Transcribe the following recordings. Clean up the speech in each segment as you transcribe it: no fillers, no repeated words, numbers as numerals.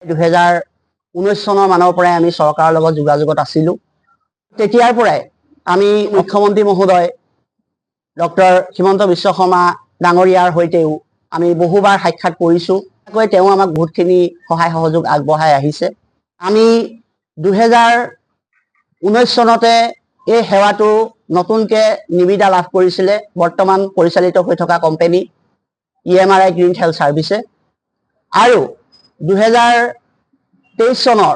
2019 চনৰ মানৰ পৰাই আমি চৰকাৰৰ লগত যোগাযোগত আছিলোঁ। তেতিয়াৰ পৰাই আমি মুখ্যমন্ত্ৰী মহোদয় ডক্টৰ হিমন্ত বিশ্ব শৰ্মা ডাঙৰীয়াৰ সৈতেও আমি বহুবাৰ সাক্ষাৎ কৰিছোঁ। তেওঁ আমাক বহুতখিনি সহায় সহযোগ আগবঢ়াই আহিছে। আমি 2019 চনতে এই সেৱাটো নতুনকৈ নিবিদা লাভ কৰিছিলে বৰ্তমান পৰিচালিত হৈ থকা কোম্পানী EMRI গ্ৰীণ হেল্থ ছাৰ্ভিচে। আৰু 2023 চনৰ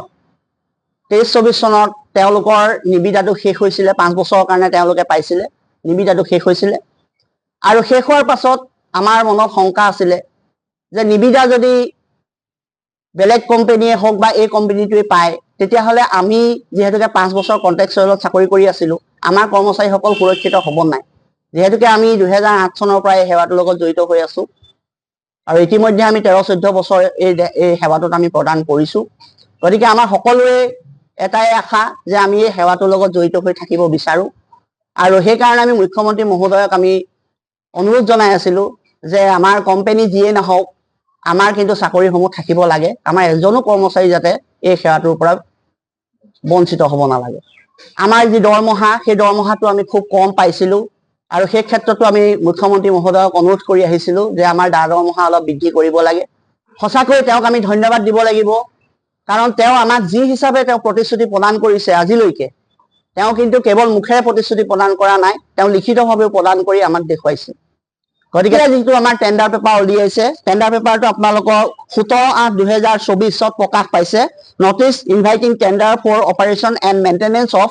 23-24 চনত তেওঁলোকৰ নিবিদাটো শেষ হৈছিলে। 5 বছৰৰ কাৰণে তেওঁলোকে পাইছিলে, নিবিদাটো শেষ হৈছিলে। আৰু শেষ হোৱাৰ পাছত আমাৰ মনত শংকা আছিলে যে নিবিদা যদি বেলেগ কোম্পানীয়ে হওক বা এই কোম্পানীটোৱে পায়, তেতিয়াহ'লে আমি যিহেতুকে 5 বছৰ কণ্ট্ৰেক্টচুৱেলত চাকৰি কৰি আছিলোঁ, আমাৰ কৰ্মচাৰীসকল সুৰক্ষিত হ'ব নাই। যিহেতুকে আমি 2008 চনৰ পৰাই এই সেৱাটোৰ লগত জড়িত হৈ আছোঁ আৰু ইতিমধ্যে আমি 13-14 বছৰ এই সেৱাটোত আমি প্ৰদান কৰিছোঁ। গতিকে আমাৰ সকলোৰে এটাই আশা যে আমি এই সেৱাটোৰ লগত জড়িত হৈ থাকিব বিচাৰোঁ। আৰু সেইকাৰণে আমি মুখ্যমন্ত্ৰী মহোদয়ক আমি অনুৰোধ জনাই আছিলোঁ যে আমাৰ কোম্পানী যিয়ে নহওক, আমাৰ কিন্তু চাকৰিসমূহ থাকিব লাগে। আমাৰ এজনো কৰ্মচাৰী যাতে এই সেৱাটোৰ পৰা বঞ্চিত হ'ব নালাগে। আমাৰ যি দৰমহা, সেই দৰমহাটো আমি খুব কম পাইছিলোঁ আৰু সেই ক্ষেত্ৰতো আমি মুখ্যমন্ত্ৰী মহোদয়ক অনুৰোধ কৰি আহিছিলোঁ যে আমাৰ দৰমহা অলপ বৃদ্ধি কৰিব লাগে। সঁচাকৈ তেওঁক আমি ধন্যবাদ দিব লাগিব, কাৰণ তেওঁ আমাক যি হিচাপে তেওঁ প্ৰতিশ্ৰুতি প্ৰদান কৰিছে আজিলৈকে, তেওঁ কিন্তু কেৱল মুখেৰে প্ৰতিশ্ৰুতি প্ৰদান কৰা নাই, তেওঁ লিখিতভাৱেও প্ৰদান কৰি আমাক দেখুৱাইছে। গতিকে যিটো আমাৰ টেণ্ডাৰ পেপাৰ উলিয়াইছে, টেণ্ডাৰ পেপাৰটো আপোনালোকৰ 17/8/2024 প্ৰকাশ পাইছে। Notice inviting tender for operation and maintenance of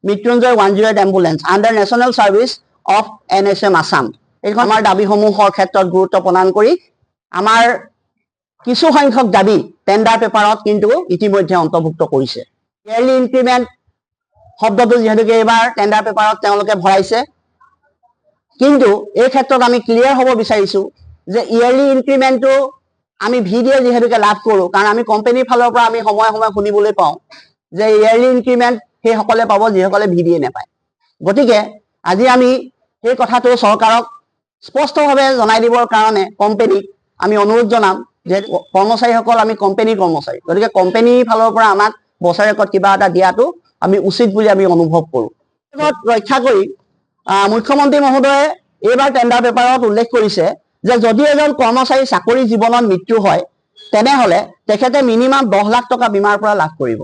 Mrityunjay 108 ambulance under national service of NSM Assam. এইখন আমাৰ দাবীসমূহৰ ক্ষেত্ৰত গুৰুত্ব প্ৰদান কৰি আমাৰ কিছু সংখ্যক দাবী টেণ্ডাৰ পেপাৰত কিন্তু ইতিমধ্যে অন্তৰ্ভুক্ত কৰিছে। ইয়াৰলি ইনক্ৰিমেণ্ট শব্দটো যিহেতুকে এইবাৰ টেণ্ডাৰ পেপাৰত তেওঁলোকে ভৰাইছে, কিন্তু এই ক্ষেত্ৰত আমি ক্লিয়াৰ হ'ব বিচাৰিছোঁ যে ইয়াৰলি ইনক্ৰিমেণ্টটো আমি VDA যিহেতুকে লাভ কৰোঁ, কাৰণ আমি কোম্পানীৰ ফালৰ পৰা আমি সময়ে সময়ে শুনিবলৈ পাওঁ যে ইয়াৰলি ইনক্ৰিমেণ্ট সেইসকলে পাব যিসকলে VDA নাপায়। গতিকে আজি আমি সেই কথাটো চৰকাৰক স্পষ্টভাৱে জনাই দিবৰ কাৰণে কোম্পানীক আমি অনুৰোধ জনাম যে কৰ্মচাৰীসকল আমি কোম্পানীৰ কৰ্মচাৰী, গতিকে কোম্পানীৰ ফালৰ পৰা আমাক বছৰেকত কিবা এটা দিয়াটো আমি উচিত বুলি আমি অনুভৱ কৰোঁ। ৰক্ষা কৰি মুখ্যমন্ত্ৰী মহোদয়ে এইবাৰ টেণ্ডাৰ পেপাৰত উল্লেখ কৰিছে যে যদি এজন কৰ্মচাৰী চাকৰি জীৱনত মৃত্যু হয়, তেনেহ'লে তেখেতে মিনিমাম 10 লাখ টকা বীমাৰ পৰা লাভ কৰিব।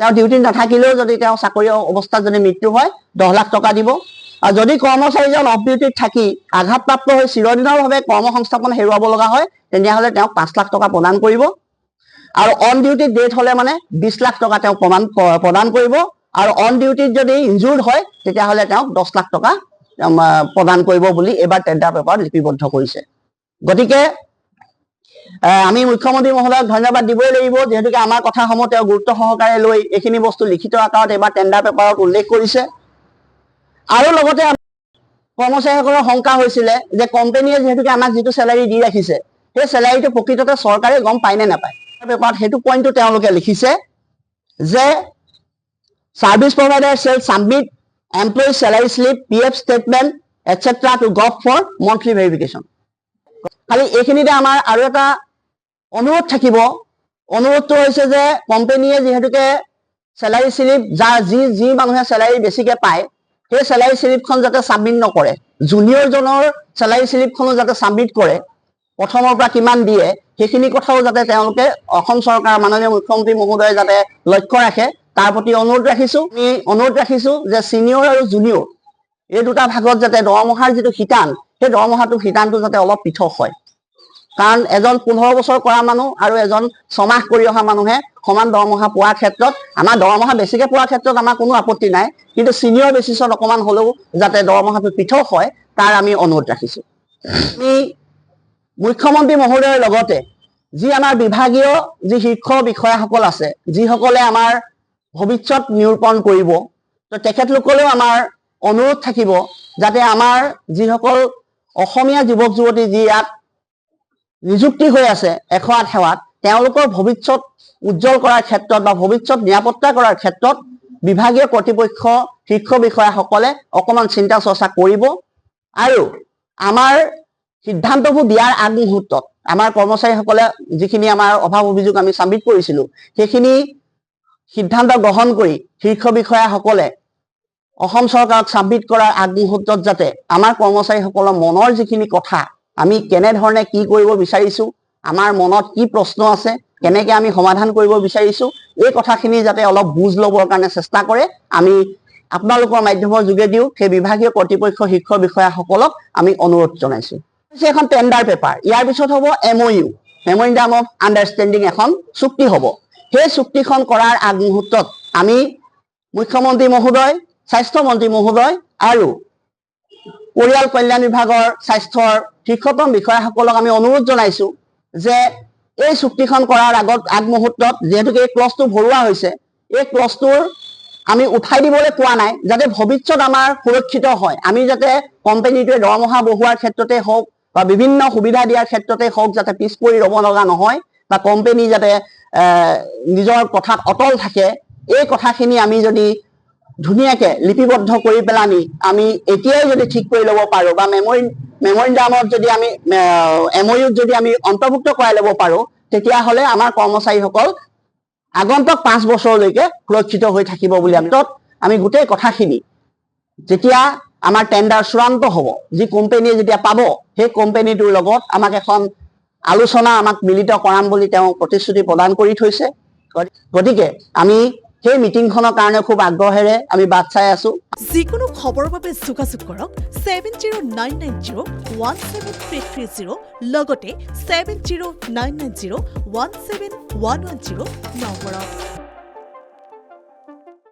তেওঁ ডিউটিত নাথাকিলেও যদি তেওঁ চাকৰি অৱস্থাত যদি মৃত্যু হয় 10 লাখ টকা দিব। আৰু যদি কৰ্মচাৰীজন অফ ডিউটিত থাকি আঘাতপ্ৰাপ্ত হৈ চিৰদিনৰভাৱে কৰ্ম সংস্থাপন হেৰুৱাব লগা হয়, তেতিয়াহ'লে তেওঁক 5 লাখ টকা প্ৰদান কৰিব। আৰু অন ডিউটিত ডেথ হ'লে মানে 20 লাখ টকা তেওঁক প্ৰদান কৰিব। আৰু অন ডিউটিত যদি ইনজুৰ্ড হয়, তেতিয়াহ'লে তেওঁক 10 লাখ টকা প্ৰদান কৰিব বুলি এইবাৰ টেণ্ডাৰ পেপাৰত লিপিবদ্ধ কৰিছে। গতিকে আমি মুখ্যমন্ত্ৰী মহোদয়ক ধন্যবাদ দিবই লাগিব, যিহেতুকে আমাৰ কথাসমূহ তেওঁ গুৰুত্ব সহকাৰে লৈ এইখিনি বস্তু লিখিত আকাৰত এইবাৰ টেণ্ডাৰ পেপাৰত উল্লেখ কৰিছে। আৰু লগতে কৰ্মচাৰীসকলৰ শংকা হৈছিলে যে কোম্পানীয়ে যিহেতুকে আমাক যিটো চেলাৰী দি ৰাখিছে, সেই চেলাৰীটো প্ৰকৃততে চৰকাৰে গম পায় নে নাপায়। পেপাৰত সেইটো পইণ্টটো তেওঁলোকে লিখিছে যে service provider shall submit employee salary slip, PF statement etc. To gov for monthly verification. খালি এইখিনিতে আমাৰ আৰু এটা অনুৰোধ থাকিব। অনুৰোধটো হৈছে যে কোম্পানীয়ে যিহেতুকে চেলাৰী শ্লিপ যি মানুহে চেলাৰী বেছিকে পায়, সেই চেলাৰী শ্লিপখন যাতে ছাবমিট নকৰে, জুনিয়ৰজনৰ চেলাৰী শ্লিপখনো যাতে ছাবমিট কৰে, প্ৰথমৰ পৰা কিমান দিয়ে সেইখিনি কথাও যাতে তেওঁলোকে অসম চৰকাৰ মাননীয় মুখ্যমন্ত্ৰী মহোদয়ে যাতে লক্ষ্য ৰাখে, তাৰ প্ৰতি অনুৰোধ ৰাখিছোঁ। আমি অনুৰোধ ৰাখিছোঁ যে ছিনিয়ৰ আৰু জুনিয়ৰ এই দুটা ভাগত যাতে দৰমহাৰ যিটো শিতান, সেই শিতানটো যাতে অলপ পৃথক হয়। কাৰণ এজন 15 বছৰ কৰা মানুহ আৰু এজন 6 মাহ কৰি অহা মানুহে সমান দৰমহা পোৱাৰ ক্ষেত্ৰত, আমাৰ দৰমহা বেছিকে পোৱাৰ ক্ষেত্ৰত আমাৰ কোনো আপত্তি নাই, কিন্তু ছিনিয়ৰ বেচিছত অকণমান হ'লেও যাতে দৰমহাটো পৃথক হয়, তাৰ আমি অনুৰোধ ৰাখিছোঁ। আমি মুখ্যমন্ত্ৰী মহোদয়ৰ লগতে যি আমাৰ বিভাগীয় যি শীৰ্ষ বিষয়াসকল আছে, যিসকলে আমাৰ ভৱিষ্যত নিৰূপণ কৰিব, তো তেখেতলোকলৈও আমাৰ অনুৰোধ থাকিব যাতে আমাৰ যিসকল অসমীয়া যুৱক যুৱতী যি ইয়াত নিযুক্তি হৈ আছে 108 সেৱাত, তেওঁলোকৰ ভৱিষ্যত উজ্জ্বল কৰাৰ ক্ষেত্ৰত বা ভৱিষ্যত নিৰাপত্তা কৰাৰ ক্ষেত্ৰত বিভাগীয় কৰ্তৃপক্ষ শীৰ্ষ বিষয়াসকলে অকণমান চিন্তা চৰ্চা কৰিব। আৰু আমাৰ সিদ্ধান্তবোৰ দিয়াৰ আগমুহূৰ্তত আমাৰ কৰ্মচাৰীসকলে যিখিনি আমাৰ অভাৱ অভিযোগ আমি চাবমিট কৰিছিলো সেইখিনি সিদ্ধান্ত গ্ৰহণ কৰি শীৰ্ষ বিষয়াসকলে অসম চৰকাৰক চাবমিট কৰাৰ আগমুহূৰ্তত যাতে আমাৰ কৰ্মচাৰীসকলৰ মনৰ যিখিনি কথা আমি কেনেধৰণে কি কৰিব বিচাৰিছো আমাৰ মনত কি প্ৰশ্ন আছে কেনেকৈ আমি সমাধান কৰিব বিচাৰিছো এই কথাখিনি যাতে অলপ বুজ ল'বৰ কাৰণে চেষ্টা কৰে আমি আপোনালোকৰ মাধ্যমৰ যোগেদিও সেই বিভাগীয় কৰ্তৃপক্ষ শীৰ্ষ বিষয়াসকলক আমি অনুৰোধ জনাইছো এখন টেণ্ডাৰ পেপাৰ ইয়াৰ পিছত হ'ব MOU মেমৰেণ্ডাম অফ আণ্ডাৰষ্টেণ্ডিং এখন চুক্তি হ'ব সেই চুক্তিখন কৰাৰ আগমুহূৰ্তত আমি মুখ্যমন্ত্ৰী মহোদয় স্বাস্থ্য মন্ত্ৰী মহোদয় আৰু পৰিয়াল কল্যাণ বিভাগৰ স্বাস্থ্যৰ শীৰ্ষতম বিষয়াসকলক আমি অনুৰোধ জনাইছো যে এই চুক্তিখন কৰাৰ আগমুহূৰ্তত যেহেতুকে এই ক্লজটো ভৰোৱা হৈছে এই ক্লজটোৰ আমি উঠাই দিবলৈ কোৱা নাই যাতে ভৱিষ্যত আমাৰ সুৰক্ষিত হয় আমি যাতে কোম্পানীটোৱে দৰমহা বঢ়োৱাৰ ক্ষেত্ৰতে হওক বা বিভিন্ন সুবিধা দিয়াৰ ক্ষেত্ৰতে হওক যাতে পিছ পৰি ৰ'ব লগা নহয় বা কোম্পানী যাতে নিজৰ কথাত অটল থাকে এই কথাখিনি আমি যদি ধুনীয়াকে লিপিবদ্ধ কৰি পেলানি আমি এতিয়াই যদি ঠিক কৰি ল'ব পাৰো বা মেমৰেণ্ডামত যদি আমি MOUত যদি আমি অন্তৰ্ভুক্ত কৰাই ল'ব পাৰো তেতিয়াহ'লে আমাৰ কৰ্মচাৰীসকল আগন্তুক 5 বছৰলৈকে সুৰক্ষিত হৈ থাকিব বুলি আমি গোটেই কথাখিনি যেতিয়া আমাৰ টেণ্ডাৰ চূড়ান্ত হ'ব যি কোম্পানীয়ে যেতিয়া পাব সেই কোম্পানীটোৰ লগত আমাক এখন আলোচনা আমাক মিলিত কৰাম বুলি তেওঁ প্ৰতিশ্ৰুতি প্ৰদান কৰি থৈছে গতিকে আমি সেই মিটিংখনৰ কাৰণে খুব আগ্ৰহেৰে আমি বাট চাই আছো যিকোনো খবৰৰ বাবে যোগাযোগ কৰক 7099017330 লগতে 7099017110 নম্বৰত